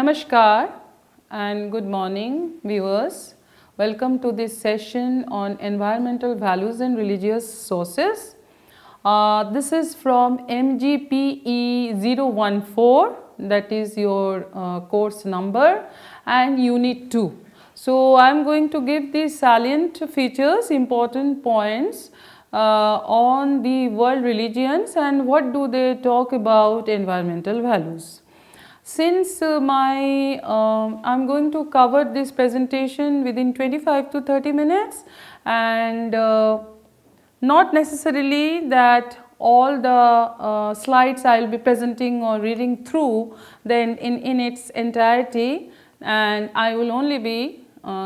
Namaskar and good morning viewers. Welcome to this session on environmental values and religious sources. This is from MGPE 014, that is your course number, and unit 2. So, I am going to give the salient features, important points on the world religions and what do they talk about environmental values. Since I am going to cover this presentation within 25 to 30 minutes and not necessarily that all the slides I will be presenting or reading through then in its entirety, and I will only be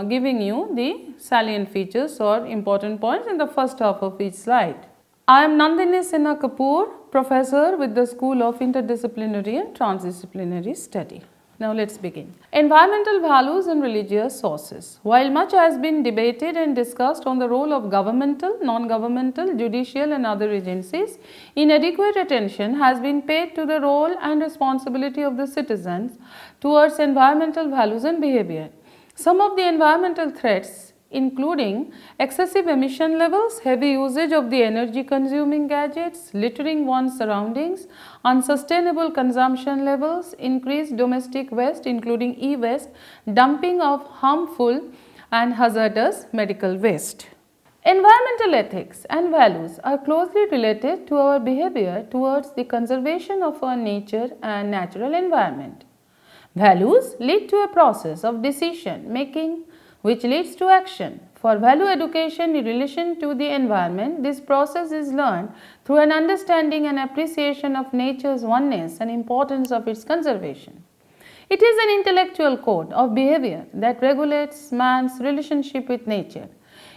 giving you the salient features or important points in the first half of each slide. I am Nandini Sinha Kapoor, professor with the School of Interdisciplinary and Transdisciplinary Study. Now let us begin. Environmental values and religious sources. While much has been debated and discussed on the role of governmental, non-governmental, judicial and other agencies, inadequate attention has been paid to the role and responsibility of the citizens towards environmental values and behavior. Some of the environmental threats including excessive emission levels, heavy usage of the energy consuming gadgets, littering one's surroundings, unsustainable consumption levels, increased domestic waste including e-waste, dumping of harmful and hazardous medical waste. Environmental ethics and values are closely related to our behavior towards the conservation of our nature and natural environment. Values lead to a process of decision making which leads to action. For value education in relation to the environment, this process is learned through an understanding and appreciation of nature's oneness and importance of its conservation. It is an intellectual code of behavior that regulates man's relationship with nature.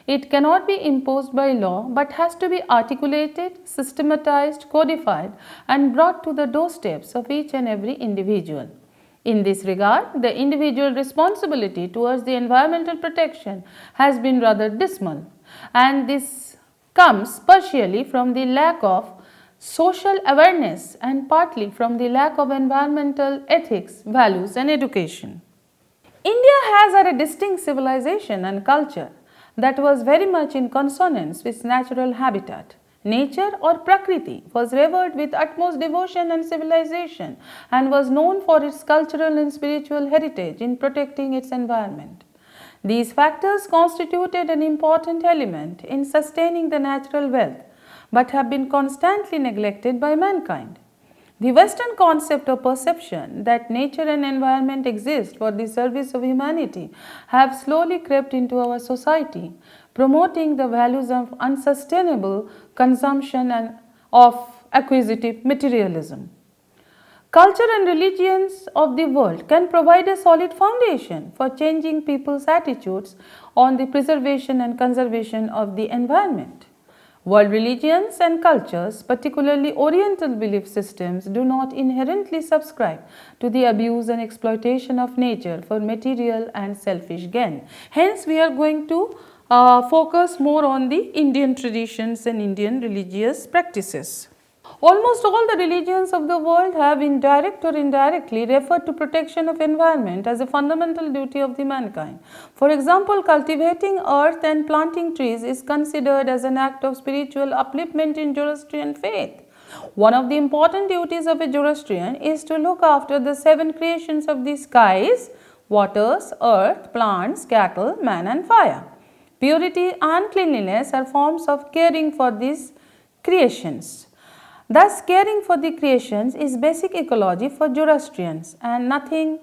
It cannot be imposed by law but has to be articulated, systematized, codified and brought to the doorsteps of each and every individual. In this regard, the individual responsibility towards the environmental protection has been rather dismal, and this comes partially from the lack of social awareness and partly from the lack of environmental ethics, values and education. India has had a distinct civilization and culture that was very much in consonance with natural habitat. Nature or prakriti was revered with utmost devotion and civilization and was known for its cultural and spiritual heritage in protecting its environment. These factors constituted an important element in sustaining the natural wealth but have been constantly neglected by mankind. The Western concept or perception that nature and environment exist for the service of humanity have slowly crept into our society, promoting the values of unsustainable consumption and of acquisitive materialism. Culture and religions of the world can provide a solid foundation for changing people's attitudes on the preservation and conservation of the environment. World religions and cultures, particularly Oriental belief systems, do not inherently subscribe to the abuse and exploitation of nature for material and selfish gain. Hence, we are going to focus more on the Indian traditions and Indian religious practices. Almost all the religions of the world have indirect or indirectly referred to protection of environment as a fundamental duty of the mankind. For example, cultivating earth and planting trees is considered as an act of spiritual upliftment in Zoroastrian faith. One of the important duties of a Zoroastrian is to look after the 7 creations of the skies, waters, earth, plants, cattle, man and fire. Purity and cleanliness are forms of caring for these creations. Thus, caring for the creations is basic ecology for Zoroastrians, and nothing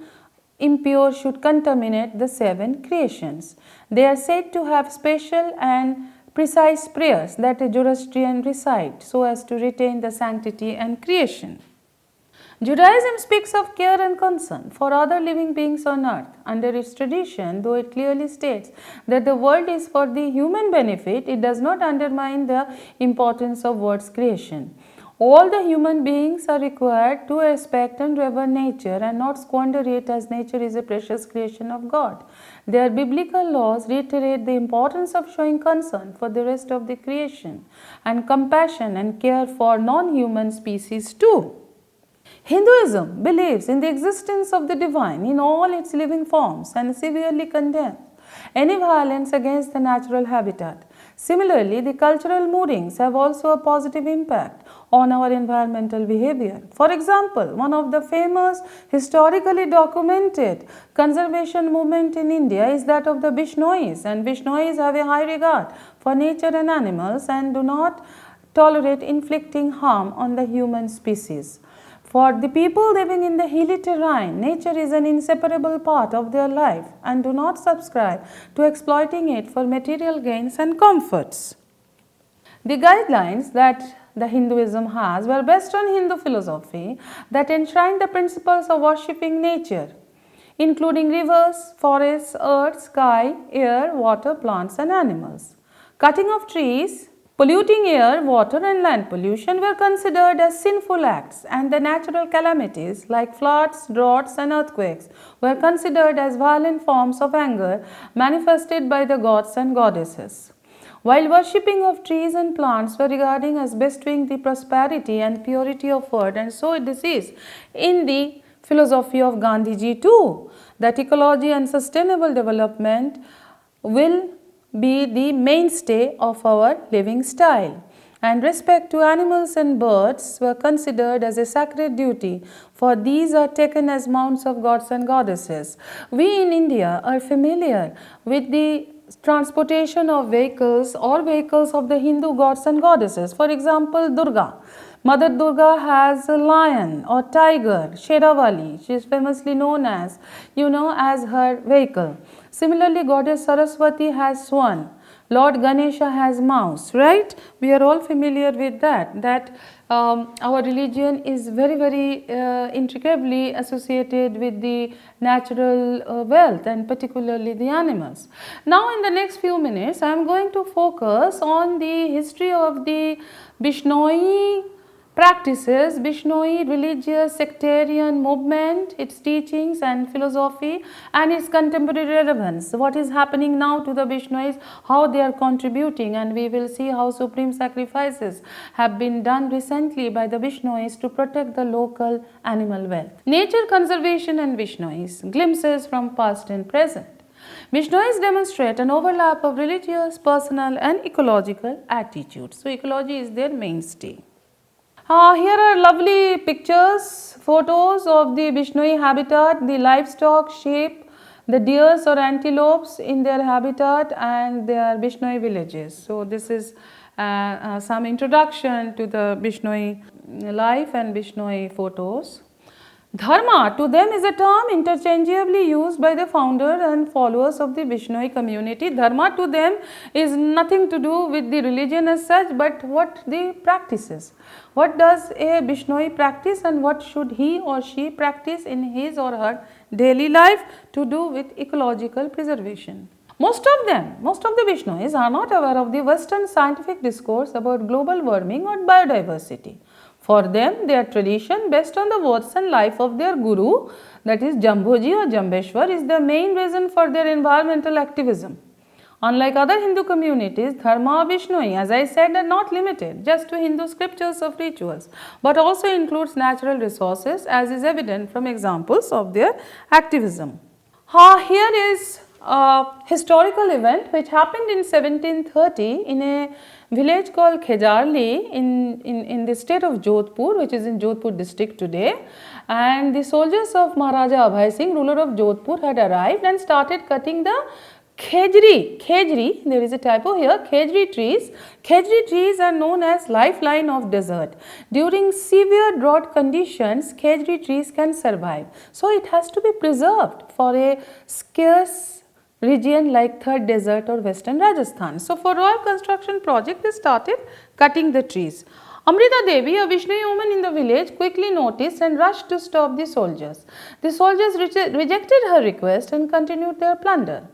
impure should contaminate the 7 creations. They are said to have special and precise prayers that a Zoroastrian recites so as to retain the sanctity and creation. Judaism speaks of care and concern for other living beings on earth. Under its tradition, though it clearly states that the world is for the human benefit, it does not undermine the importance of world's creation. All the human beings are required to respect and revere nature and not squander it, as nature is a precious creation of God. Their biblical laws reiterate the importance of showing concern for the rest of the creation and compassion and care for non-human species too. Hinduism believes in the existence of the divine in all its living forms and severely condemns any violence against the natural habitat. Similarly, the cultural moodings have also a positive impact on our environmental behavior. For example, one of the famous historically documented conservation movement in India is that of the Bishnois, and Bishnois have a high regard for nature and animals and do not tolerate inflicting harm on the human species. For the people living in the hilly terrain, nature is an inseparable part of their life and do not subscribe to exploiting it for material gains and comforts. The guidelines that the Hinduism has were based on Hindu philosophy that enshrined the principles of worshipping nature, including rivers, forests, earth, sky, air, water, plants and animals. Cutting of trees, polluting air, water and land pollution were considered as sinful acts, and the natural calamities like floods, droughts and earthquakes were considered as violent forms of anger manifested by the gods and goddesses. While worshipping of trees and plants were regarded as bestowing the prosperity and purity of earth, and so this is in the philosophy of Gandhiji too, that ecology and sustainable development will be the mainstay of our living style, and respect to animals and birds were considered as a sacred duty, for these are taken as mounts of gods and goddesses. We in India are familiar with the transportation of vehicles or vehicles of the Hindu gods and goddesses. For example, Durga. Mother Durga has a lion or tiger, Sheravali. She is famously known as, as her vehicle. Similarly, Goddess Saraswati has swan. Lord Ganesha has mouse, right? We are all familiar with that our religion is very intricately associated with the natural wealth and particularly the animals. Now in the next few minutes, I am going to focus on the history of the Bishnoi practices, Bishnoi religious sectarian movement, its teachings and philosophy and its contemporary relevance. What is happening now to the Bishnois, how they are contributing, and we will see how supreme sacrifices have been done recently by the Bishnois to protect the local animal wealth. Nature conservation and Bishnois, glimpses from past and present. Bishnois demonstrate an overlap of religious, personal and ecological attitudes. So, ecology is their mainstay. Here are lovely pictures, photos of the Bishnoi habitat, the livestock, sheep, the deers or antelopes in their habitat and their Bishnoi villages. So, this is some introduction to the Bishnoi life and Bishnoi photos. Dharma to them is a term interchangeably used by the founder and followers of the Bishnoi community. Dharma to them is nothing to do with the religion as such, but what the practices. What does a Bishnoi practice and what should he or she practice in his or her daily life to do with ecological preservation. Most of the Bishnois are not aware of the Western scientific discourse about global warming or biodiversity. For them, their tradition based on the words and life of their guru, that is Jambhoji or Jambeshwar, is the main reason for their environmental activism. Unlike other Hindu communities, Dharma or Bishnoi, as I said, are not limited just to Hindu scriptures of rituals, but also includes natural resources, as is evident from examples of their activism. Here is a historical event which happened in 1730 in a village called Khejarli in the state of Jodhpur, which is in Jodhpur district today, and the soldiers of Maharaja Abhay Singh, ruler of Jodhpur, had arrived and started cutting the Khejri, there is a typo here, Khejri trees. Khejri trees are known as lifeline of desert. During severe drought conditions, Khejri trees can survive. So, it has to be preserved for a scarce region like Third Desert or Western Rajasthan. So, for royal construction project, they started cutting the trees. Amrita Devi, a Vishnui woman in the village, quickly noticed and rushed to stop the soldiers. The soldiers rejected her request and continued their plunder.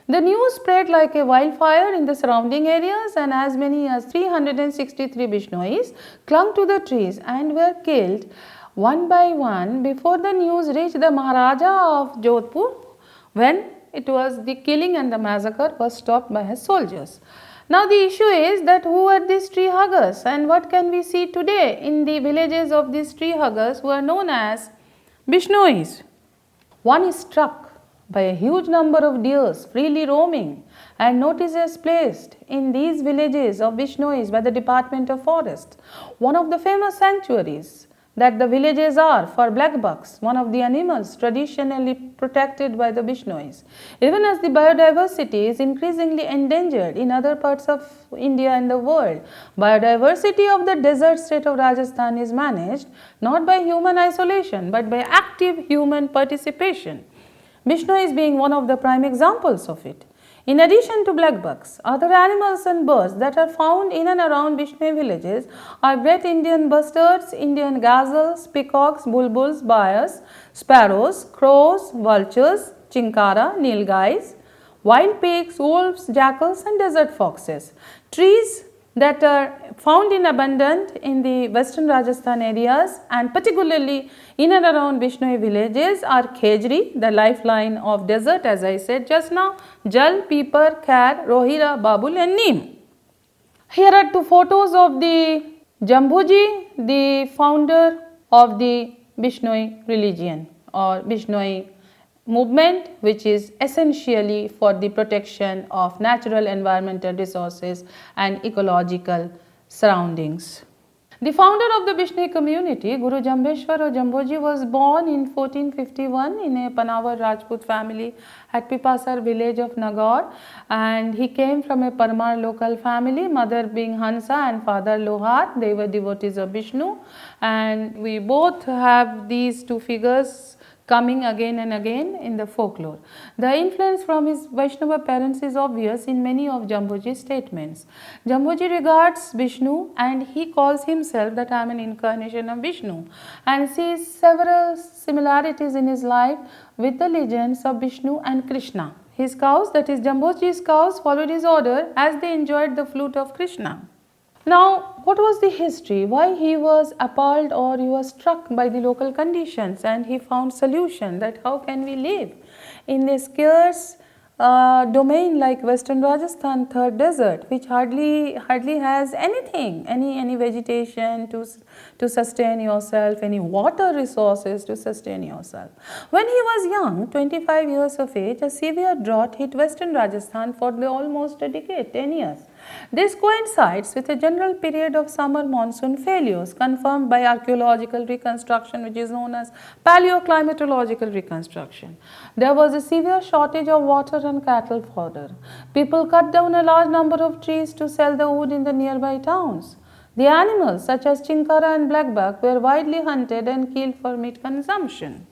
The news spread like a wildfire in the surrounding areas, and as many as 363 Bishnois clung to the trees and were killed one by one before the news reached the Maharaja of Jodhpur, when it was the killing and the massacre was stopped by his soldiers. Now the issue is that who are these tree huggers and what can we see today in the villages of these tree huggers who are known as Bishnois? One is struck by a huge number of deers freely roaming and notices placed in these villages of Bishnois by the Department of Forest. One of the famous sanctuaries that the villages are for black bucks, one of the animals traditionally protected by the Bishnois. Even as the biodiversity is increasingly endangered in other parts of India and the world, biodiversity of the desert state of Rajasthan is managed not by human isolation but by active human participation. Bishnois being one of the prime examples of it. In addition to blackbucks, other animals and birds that are found in and around Bishnoi villages are great Indian bustards, Indian gazelles, peacocks, bulbuls, bias, sparrows, crows, vultures, chinkara, nilgais, wild pigs, wolves, jackals and desert foxes. Trees that are found in abundance in the western Rajasthan areas and particularly in and around Bishnoi villages are khejri, the lifeline of desert as I said just now, jal, peepar, khair, rohira, babul and neem. Here are two photos of the Jambhuji, the founder of the Bishnoi religion or Bishnoi movement, which is essentially for the protection of natural environmental resources and ecological surroundings. The founder of the Bishnoi community, Guru Jambheshwar or Jambhoji, was born in 1451 in a Panawar Rajput family at Pipasar village of Nagaur, and he came from a Parmar local family, mother being Hansa and father Lohar. They were devotees of Vishnu, and we both have these two figures coming again and again in the folklore. The influence from his Vaishnava parents is obvious in many of Jambhoji's statements. Jambhoji regards Vishnu and he calls himself that I am an incarnation of Vishnu and sees several similarities in his life with the legends of Vishnu and Krishna. His cows, that is Jambhoji's cows, followed his order as they enjoyed the flute of Krishna. Now, what was the history? Why he was appalled or he was struck by the local conditions and he found solution that how can we live in a scarce domain like Western Rajasthan third desert, which hardly has anything, any vegetation to sustain yourself, any water resources to sustain yourself. When he was young, 25 years of age, a severe drought hit Western Rajasthan for almost a decade, 10 years. This coincides with a general period of summer monsoon failures confirmed by archaeological reconstruction, which is known as paleoclimatological reconstruction. There was a severe shortage of water and cattle fodder. People cut down a large number of trees to sell the wood in the nearby towns. The animals such as chinkara and blackbuck were widely hunted and killed for meat consumption.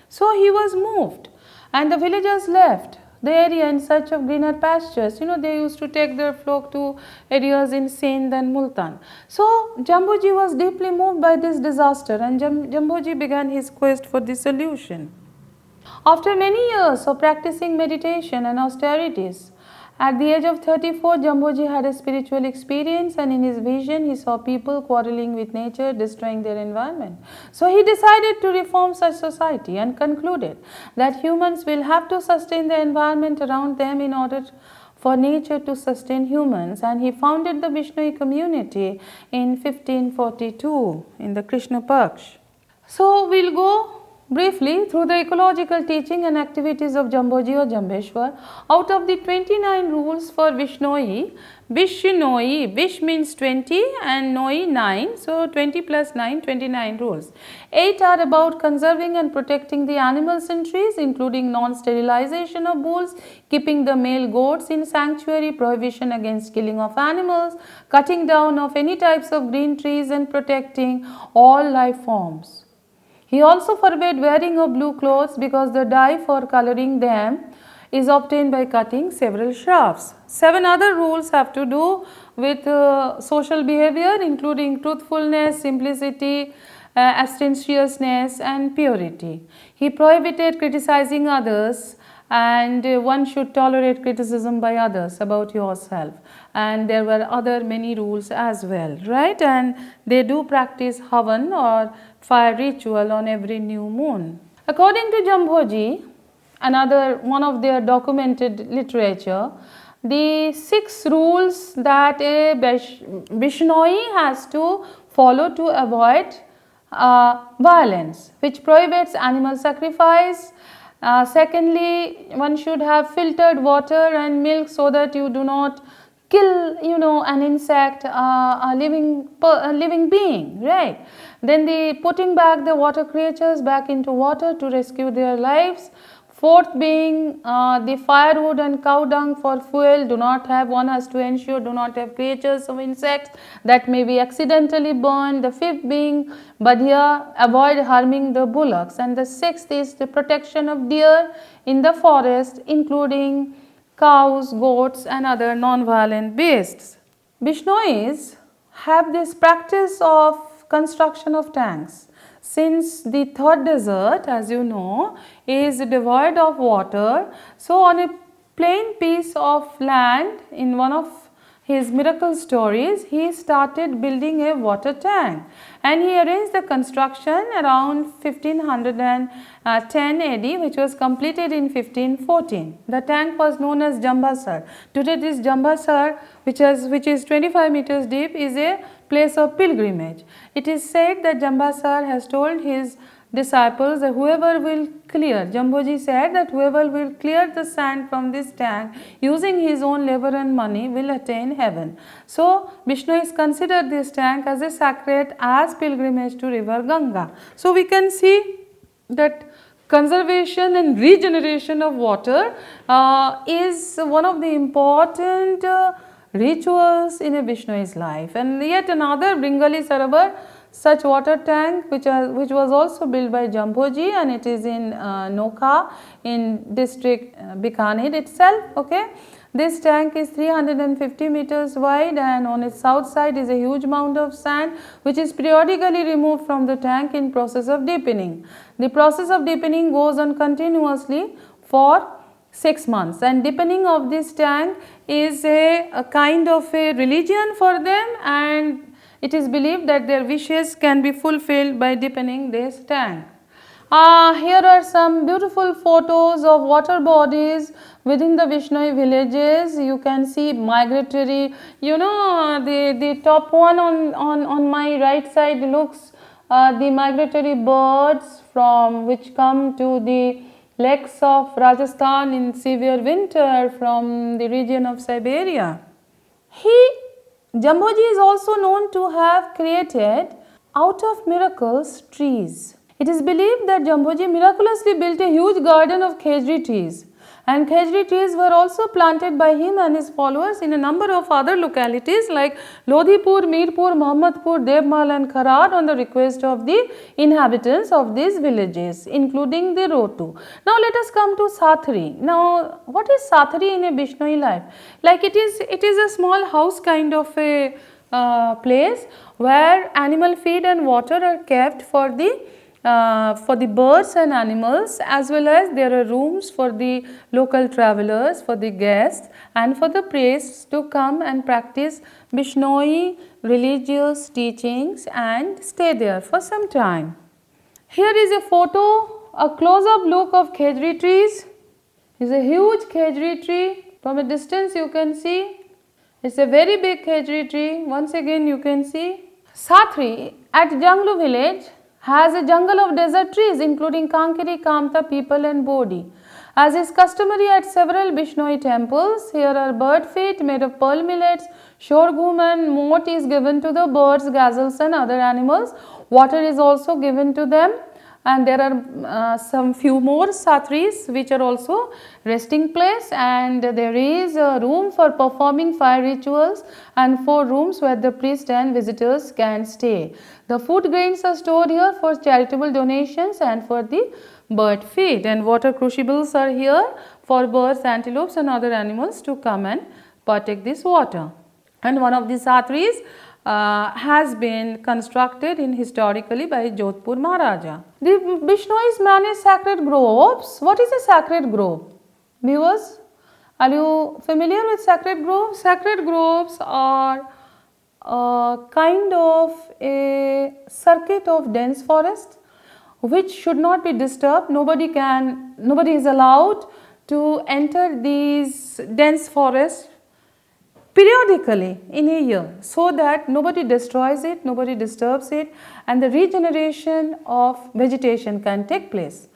So he was moved and the villagers left the area in search of greener pastures. They used to take their flock to areas in Sindh and Multan. So Jambhoji was deeply moved by this disaster and Jambhoji began his quest for the solution. After many years of practicing meditation and austerities, at the age of 34, Jambhoji had a spiritual experience and in his vision he saw people quarreling with nature, destroying their environment. So he decided to reform such society and concluded that humans will have to sustain the environment around them in order for nature to sustain humans, and he founded the Bishnoi Community in 1542 in the Krishna Paksh. So we'll go briefly through the ecological teaching and activities of Jambhoji or Jambheshwar. Out of the 29 rules for Bishnoi, Vish means 20 and Noi 9, so 20 plus 9, 29 rules. 8 are about conserving and protecting the animals and trees, including non-sterilization of bulls, keeping the male goats in sanctuary, prohibition against killing of animals, cutting down of any types of green trees and protecting all life forms. He also forbade wearing of blue clothes because the dye for coloring them is obtained by cutting several shrubs. 7 other rules have to do with social behavior, including truthfulness, simplicity, abstemiousness and purity. He prohibited criticizing others, and one should tolerate criticism by others about yourself. And there were other many rules as well, right? And they do practice havan or fire ritual on every new moon. According to Jambhoji, another one of their documented literature, the 6 rules that a Bishnoi has to follow to avoid violence, which prohibits animal sacrifice. Secondly, one should have filtered water and milk so that you do not kill, an insect, a living being, right? Then the putting back the water creatures back into water to rescue their lives. Fourth being the firewood and cow dung for fuel one has to ensure do not have creatures of insects that may be accidentally burned. The fifth being badhya, avoid harming the bullocks. And the sixth is the protection of deer in the forest, including cows, goats and other non-violent beasts. Bishnois have this practice of construction of tanks. Since the third desert, as you know, is devoid of water, so on a plain piece of land in one of his miracle stories, he started building a water tank, and he arranged the construction around 1510 AD, which was completed in 1514. The tank was known as Jambasar. Today this Jambasar, which is 25 meters deep, is a place of pilgrimage. It is said that Jambasar has told his disciples that whoever will clear, Jamboji said that whoever will clear the sand from this tank using his own labor and money will attain heaven. So Bishnois considered this tank as a sacred as pilgrimage to river Ganga. So we can see that conservation and regeneration of water is one of the important rituals in a Bishnoi's life. And yet another Bringali Sarovar, such water tank which was also built by Jamboji, and it is in Nokha in district Bikaner itself. Okay, this tank is 350 meters wide, and on its south side is a huge mound of sand which is periodically removed from the tank in process of deepening. The process of deepening goes on continuously for 6 months, and deepening of this tank is a kind of a religion for them, and it is believed that their wishes can be fulfilled by deepening this tank. Here are some beautiful photos of water bodies within the Bishnoi villages. You can see migratory, the top one on my right side looks the migratory birds from which come to the lakes of Rajasthan in severe winter from the region of Siberia. Jamboji is also known to have created out of miracles trees. It is believed that Jamboji miraculously built a huge garden of khejri trees, and khejri trees were also planted by him and his followers in a number of other localities like Lodhipur, Mirpur, Mohammadpur, Devmal and Kharad on the request of the inhabitants of these villages, including the Rotu. Now let us come to Sathri. Now what is Sathri in a Bishnoi life? Like it is a small house kind of a place where animal feed and water are kept for the birds and animals, as well as there are rooms for the local travelers, for the guests and for the priests to come and practice Bishnoi religious teachings and stay there for some time. Here is a photo, a close-up look of khejri trees. It is a huge khejri tree. From a distance you can see it is a very big khejri tree. Once again you can see. Sathri at Janglu village has a jungle of desert trees including Kankiri, Kamta, Peepal and Bodhi. As is customary at several Bishnoi temples, here are bird feet made of pearl millets, shorgum and moat is given to the birds, gazelles and other animals. Water is also given to them, and there are some few more sathris which are also resting place, and there is a room for performing fire rituals and 4 rooms where the priest and visitors can stay. The food grains are stored here for charitable donations and for the bird feed, and water crucibles are here for birds, antelopes and other animals to come and partake this water. And one of the sathris has been constructed historically by Jodhpur Maharaja. The Bishnois manage sacred groves. What is a sacred grove? Viewers, are you familiar with sacred groves? Sacred groves are kind of a circuit of dense forest which should not be disturbed. Nobody is allowed to enter these dense forests periodically in a year, so that nobody destroys it, nobody disturbs it, and the regeneration of vegetation can take place.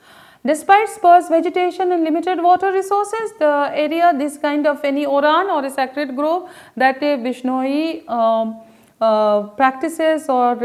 Despite sparse vegetation and limited water resources, the area, this kind of any oran or a sacred grove that a Bishnoi practices or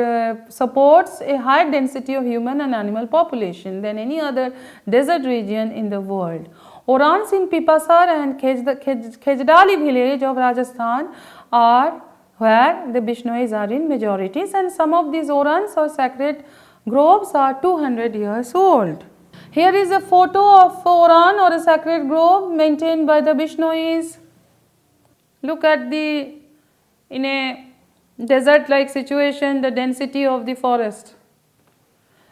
supports a higher density of human and animal population than any other desert region in the world. Orans in Pipasar and Khejdali village of Rajasthan are where the Bishnois are in majorities, and some of these orans or sacred groves are 200 years old. Here is a photo of oran or a sacred grove maintained by the Bishnois. Look at in a desert like situation, the density of the forest.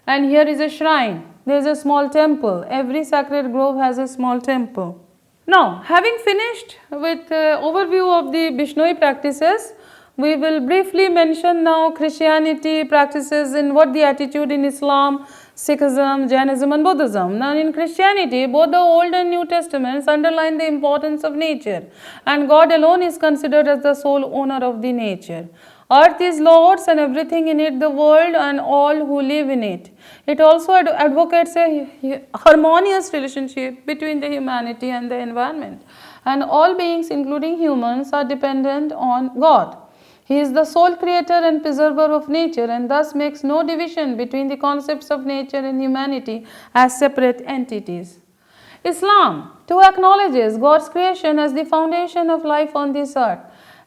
And here is a shrine. There is a small temple. Every sacred grove has a small temple. Now, having finished with overview of the Bishnoi practices, we will briefly mention now Christianity practices and what the attitude in Islam, Sikhism, Jainism and Buddhism. Now in Christianity, both the Old and New Testaments underline the importance of nature, and God alone is considered as the sole owner of the nature. Earth is Lord's and everything in it, the world and all who live in it. It also advocates a harmonious relationship between the humanity and the environment. And all beings, including humans, are dependent on God. He is the sole creator and preserver of nature, and thus makes no division between the concepts of nature and humanity as separate entities. Islam too acknowledges God's creation as the foundation of life on this earth.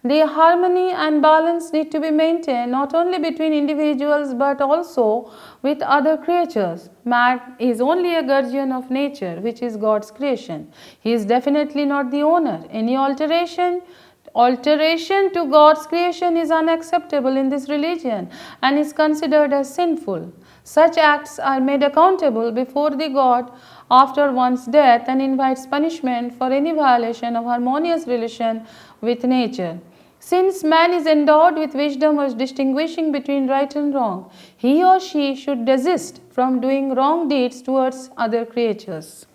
The harmony and balance need to be maintained not only between individuals but also with other creatures. Man is only a guardian of nature, which is God's creation. He is definitely not the owner. Any alteration to God's creation is unacceptable in this religion and is considered as sinful. Such acts are made accountable before the God after one's death and invites punishment for any violation of harmonious relation with nature. Since man is endowed with wisdom of distinguishing between right and wrong, he or she should desist from doing wrong deeds towards other creatures.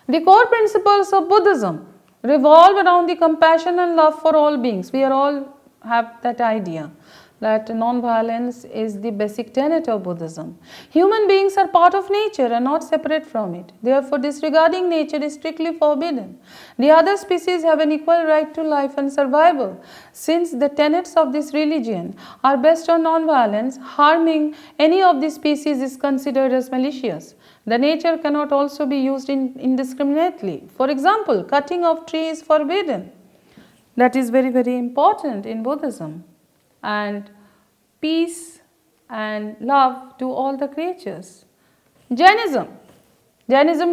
The core principles of Buddhism revolve around the compassion and love for all beings. We all have that idea that non-violence is the basic tenet of Buddhism. Human beings are part of nature and not separate from it. Therefore, disregarding nature is strictly forbidden. The other species have an equal right to life and survival. Since the tenets of this religion are based on non-violence, harming any of the species is considered as malicious. The nature cannot also be used indiscriminately. For example, cutting of trees is forbidden. That is very, very important in Buddhism. And peace and love to all the creatures. Jainism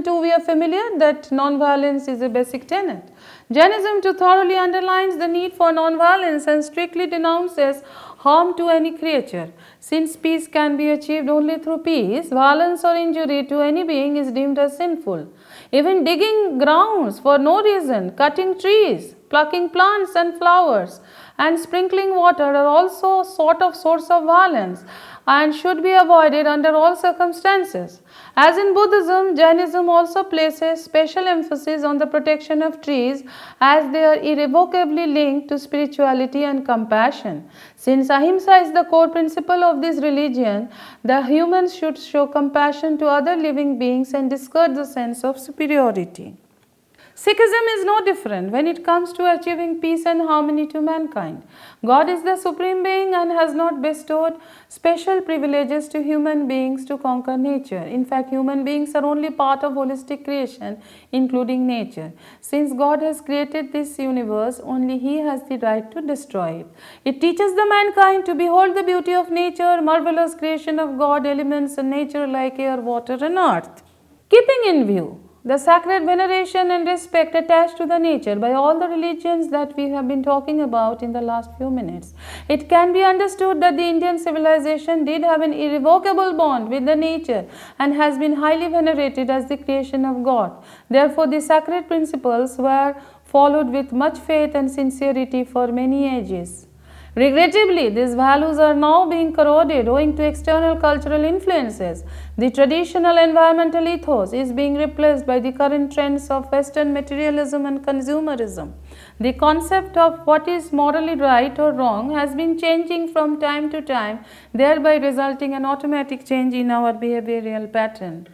too, we are familiar that non-violence is a basic tenet. Jainism too thoroughly underlines the need for non-violence and strictly denounces harm to any creature. Since peace can be achieved only through peace, violence or injury to any being is deemed as sinful. Even digging grounds for no reason, cutting trees, plucking plants and flowers, and sprinkling water are also sort of source of violence and should be avoided under all circumstances. As in Buddhism, Jainism also places special emphasis on the protection of trees as they are irrevocably linked to spirituality and compassion. Since ahimsa is the core principle of this religion, the humans should show compassion to other living beings and discard the sense of superiority. Sikhism is no different when it comes to achieving peace and harmony to mankind. God is the supreme being and has not bestowed special privileges to human beings to conquer nature. In fact, human beings are only part of holistic creation, including nature. Since God has created this universe, only He has the right to destroy it. It teaches the mankind to behold the beauty of nature, marvelous creation of God, elements in nature like air, water and earth. Keeping in view the sacred veneration and respect attached to the nature by all the religions that we have been talking about in the last few minutes, it can be understood that the Indian civilization did have an irrevocable bond with the nature and has been highly venerated as the creation of God. Therefore, the sacred principles were followed with much faith and sincerity for many ages. Regrettably, these values are now being corroded owing to external cultural influences. The traditional environmental ethos is being replaced by the current trends of Western materialism and consumerism. The concept of what is morally right or wrong has been changing from time to time, thereby resulting in automatic change in our behavioral pattern.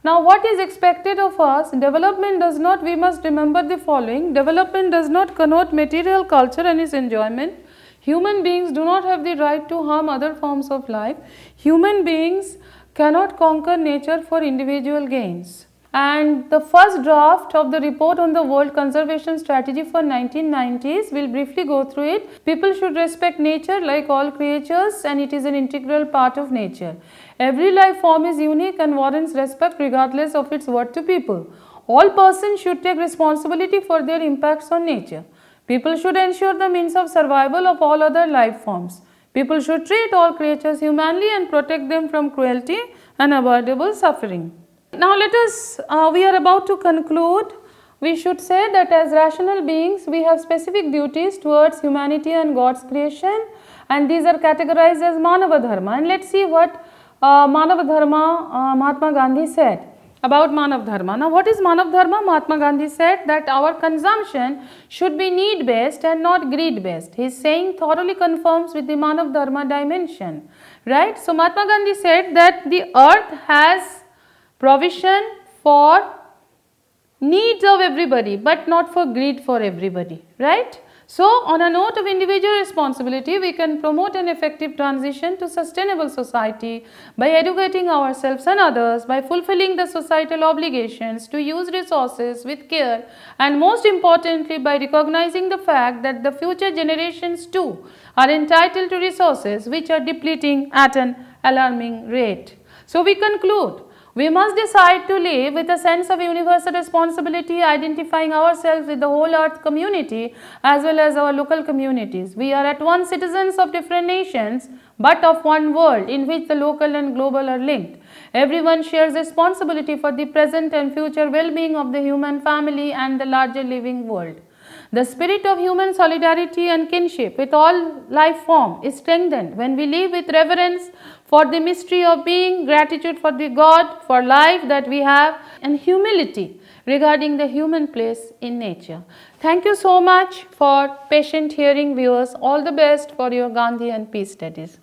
Now, what is expected of us? Development does not, we must remember the following: development does not connote material culture and its enjoyment. Human beings do not have the right to harm other forms of life. Human beings cannot conquer nature for individual gains. And the first draft of the report on the World Conservation Strategy for 1990s, we'll briefly go through it. People should respect nature like all creatures, and it is an integral part of nature. Every life form is unique and warrants respect regardless of its worth to people. All persons should take responsibility for their impacts on nature. People should ensure the means of survival of all other life forms. People should treat all creatures humanely and protect them from cruelty and avoidable suffering. Now let us, we are about to conclude. We should say that as rational beings, we have specific duties towards humanity and God's creation, and these are categorized as Manava Dharma. And let's see what Manava Dharma Mahatma Gandhi said about Manav Dharma. Now, what is Manav Dharma? Mahatma Gandhi said that our consumption should be need based and not greed based. His saying thoroughly conforms with the Manav Dharma dimension, right? So, Mahatma Gandhi said that the earth has provision for needs of everybody, but not for greed for everybody, right? So, on a note of individual responsibility, we can promote an effective transition to sustainable society by educating ourselves and others, by fulfilling the societal obligations to use resources with care, and most importantly by recognizing the fact that the future generations too are entitled to resources which are depleting at an alarming rate. So, we conclude. We must decide to live with a sense of universal responsibility, identifying ourselves with the whole earth community as well as our local communities. We are at once citizens of different nations, but of one world in which the local and global are linked. Everyone shares responsibility for the present and future well-being of the human family and the larger living world. The spirit of human solidarity and kinship with all life form is strengthened when we live with reverence for the mystery of being, gratitude for the God, for life that we have, and humility regarding the human place in nature. Thank you so much for patient hearing, viewers. All the best for your Gandhi and peace studies.